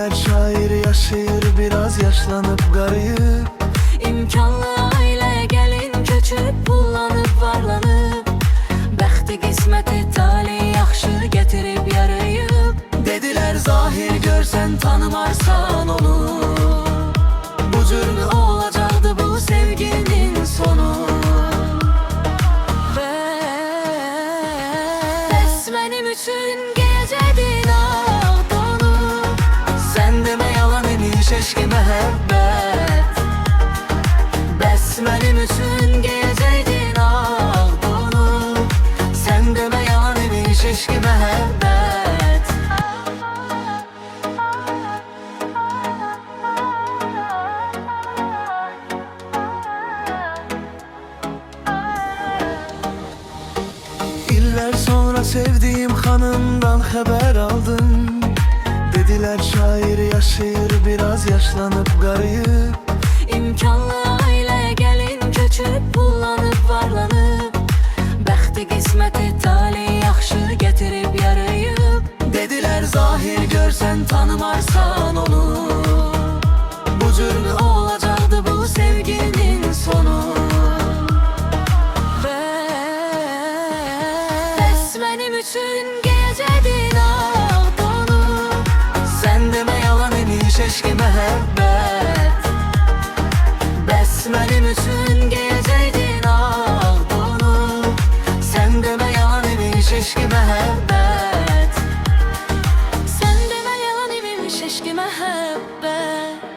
Dediler şair yaşayır biraz yaşlanıp qarıyıb. İmkanlı ailəyə gəlin köçüb pullanıb varlanıb. Bəxti qisməti tali yaxşı gətirib yarayıb. Dediler zahir görsen tanımarsan onu, Bu cür olacaqdı bu sevginin sonu. Bəs mənim üçün gecədin ağ donu. sen deme yalan imiş eşki məhəbbət. Bəs mənim üçün gecədin ağ donu. Sen deme yalan imiş eşki məhəbbət. İller sonra sevdiğim hanımdan haber aldım. Dediler şair yaşayır biraz yaşlanıp qarıyıb. İmkanlı ailəyə gəlin köçüb pullanıb varlanıb. Bəxti qisməti tali yaxşı gətirib yarayıb. Dediler zahir görsen tanımarsan onu, Bu cür olacaqdı bu sevginin sonu. Bəs mənim üçün gecədin ağ donu. sen deme yalan imiş eşki məhəbbət. Bəs mənim üçün gecədin ağ donu. Sen deme yalan imiş eşki məhəbbət. Sən demə yalan imiş eşqi məhəbbət.